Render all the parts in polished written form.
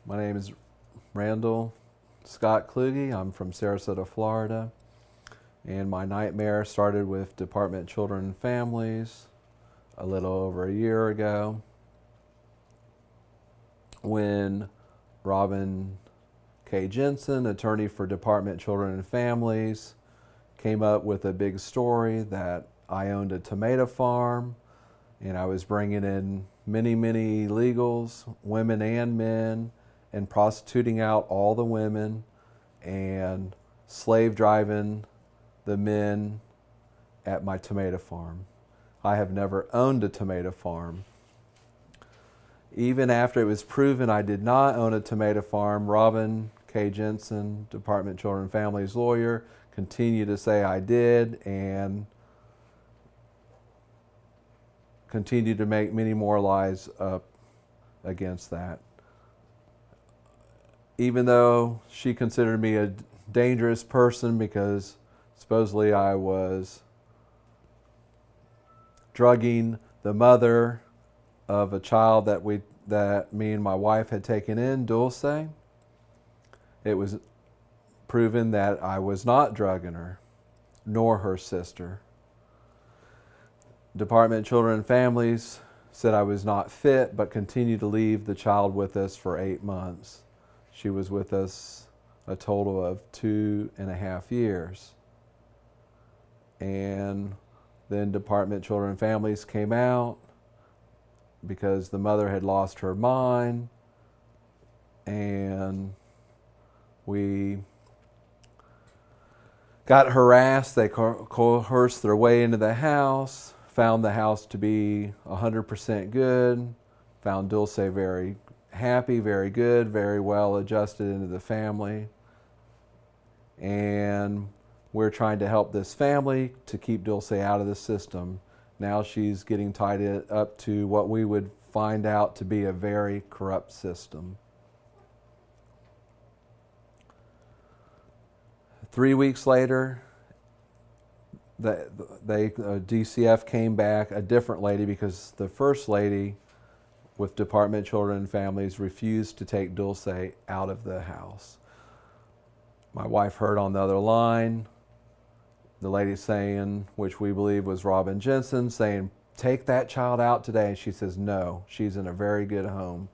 My name is Randall Scott Kluge. I'm from Sarasota, Florida. And my nightmare started with Department of Children and Families a little over a year ago when Robin K. Jensen, attorney for Department of Children and Families, came up with a big story that I owned a tomato farm and I was bringing in many illegals, women and men, and prostituting out all the women and slave driving the men at my tomato farm. I have never owned a tomato farm. Even after it was proven I did not own a tomato farm, Robin K. Jensen, Department of Children and Families lawyer, continued to say I did and continued to make many more lies up against that. Even though she considered me a dangerous person because supposedly I was drugging the mother of a child that me and my wife had taken in, Dulce, it was proven that I was not drugging her, nor her sister. Department of Children and Families said I was not fit, but continued to leave the child with us for 8 months. She was with us a total of 2.5 years. And then Department of Children and Families came out because the mother had lost her mind, and we got harassed. They coerced their way into the house, found the house to be 100% good, found Dulce very happy, very good, very well adjusted into the family. And we're trying to help this family to keep Dulce out of the system. Now she's getting tied up to what we would find out to be a very corrupt system. 3 weeks later, DCF came back, a different lady, because the first lady with Department of Children and Families refused to take Dulce out of the house. My wife heard on the other line the lady saying, which we believe was Robin Jensen, saying, "Take that child out today." And she says, "No, she's in a very good home."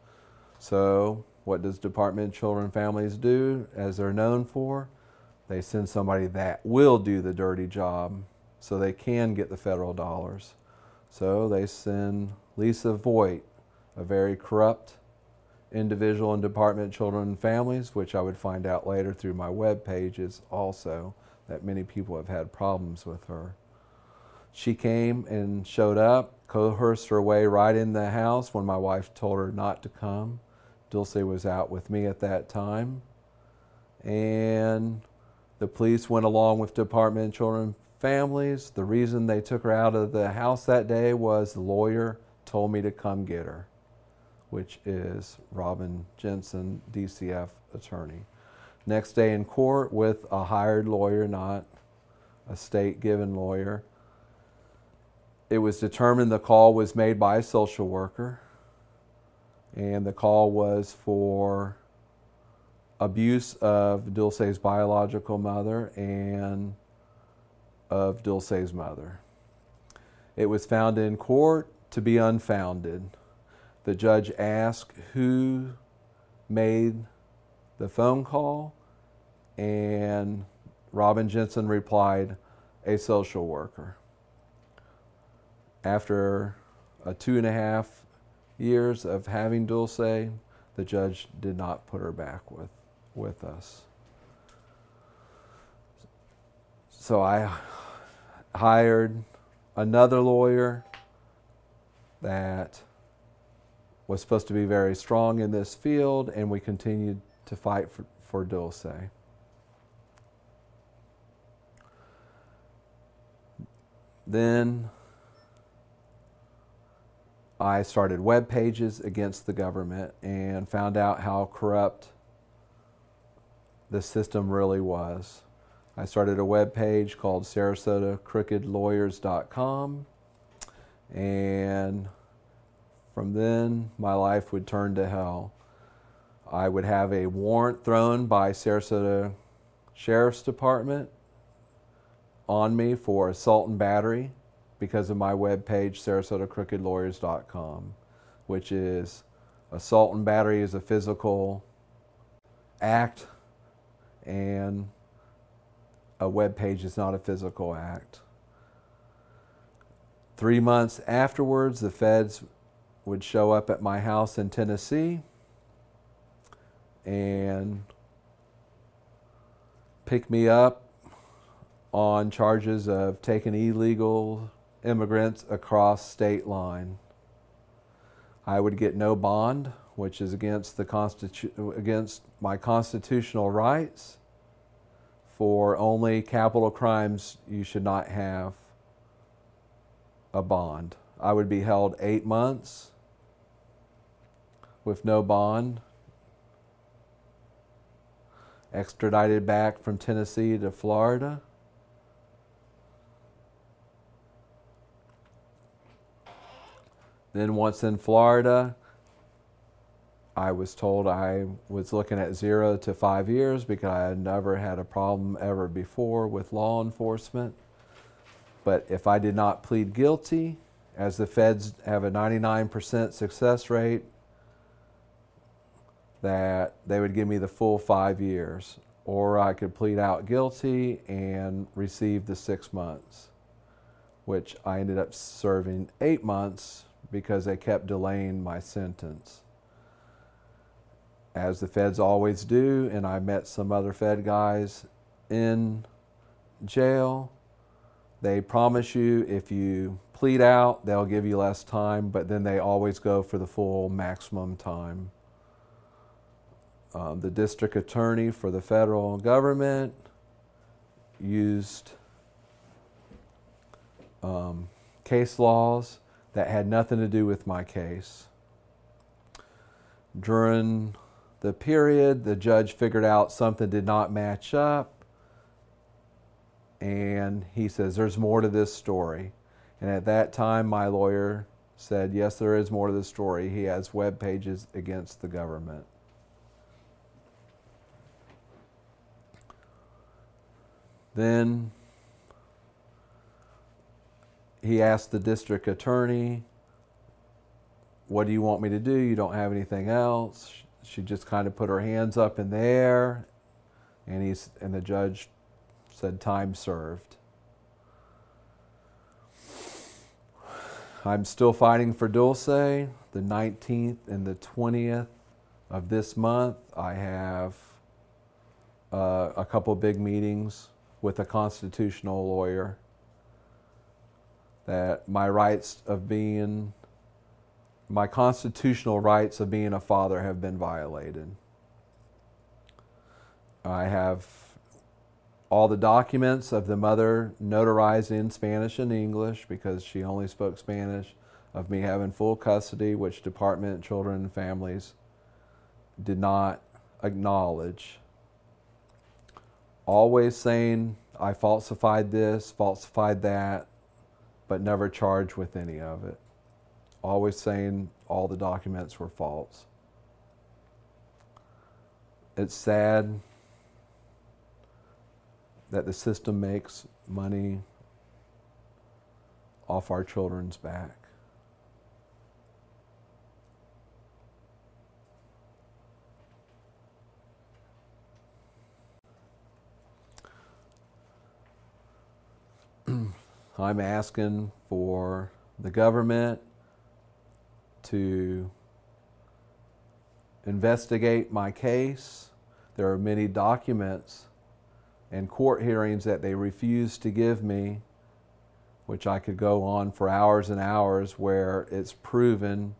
So what does Department of Children and Families do, as they're known for? They send somebody that will do the dirty job so they can get the federal dollars. So they send Lisa Voigt, a very corrupt individual in Department of Children and Families, which I would find out later through my web pages also, that many people have had problems with her. She came and showed up, coerced her way right in the house when my wife told her not to come. Dulce was out with me at that time. And the police went along with Department of Children and Families. The reason they took her out of the house that day was the lawyer told me to come get her, which is Robin Jensen, DCF attorney. Next day in court with a hired lawyer, not a state-given lawyer, it was determined the call was made by a social worker, and the call was for abuse of Dulce's biological mother and of Dulce's mother. It was found in court to be unfounded. The judge asked who made the phone call, and Robin Jensen replied, "A social worker." After 2.5 years of having Dulce, the judge did not put her back with us. So I hired another lawyer that was supposed to be very strong in this field, and we continued to fight for Dulce. Then I started web pages against the government and found out how corrupt the system really was. I started a web page called SarasotaCrookedLawyers.com, and from then my life would turn to hell. I would have a warrant thrown by Sarasota Sheriff's Department on me for assault and battery because of my webpage, sarasotacrookedlawyers.com, which is assault and battery is a physical act and a webpage is not a physical act. 3 months afterwards, the feds would show up at my house in Tennessee and pick me up on charges of taking illegal immigrants across state line. I would get no bond, which is against against my constitutional rights. For only capital crimes, you should not have a bond. I would be held 8 months with no bond, extradited back from Tennessee to Florida. Then once in Florida, I was told I was looking at 0 to 5 years because I had never had a problem ever before with law enforcement. But if I did not plead guilty, as the feds have a 99% success rate, that they would give me the full 5 years. Or I could plead out guilty and receive the 6 months, which I ended up serving 8 months because they kept delaying my sentence. As the feds always do, and I met some other Fed guys in jail, they promise you if you plead out, they'll give you less time, but then they always go for the full maximum time. The district attorney for the federal government used case laws that had nothing to do with my case. During the period, the judge figured out something did not match up, and he says, there's more to this story. And at that time, my lawyer said, yes, there is more to the story. He has web pages against the government. Then he asked the district attorney, what do you want me to do? You don't have anything else. She just kind of put her hands up in the air, and the judge said, time served. I'm still fighting for Dulce. The 19th and the 20th of this month, I have a couple big meetings with a constitutional lawyer that my constitutional rights of being a father have been violated. I have all the documents of the mother notarized in Spanish and English because she only spoke Spanish, of me having full custody, which Department of Children and Families did not acknowledge. Always saying I falsified this, falsified that, but never charged with any of it. Always saying all the documents were false. It's sad that the system makes money off our children's back. I'm asking for the government to investigate my case. There are many documents and court hearings that they refuse to give me, which I could go on for hours and hours, where it's proven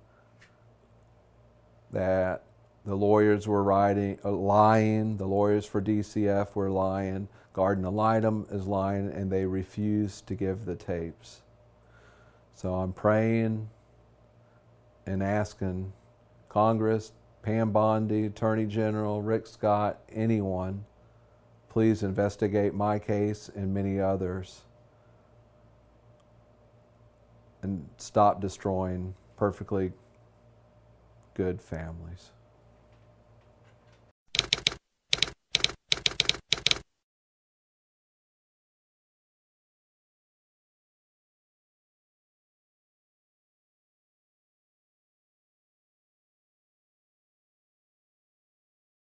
that the lawyers were lying, the lawyers for DCF were lying, Garden ad litem is lying, and they refuse to give the tapes. So I'm praying and asking Congress, Pam Bondi, Attorney General, Rick Scott, anyone, please investigate my case and many others and stop destroying perfectly good families.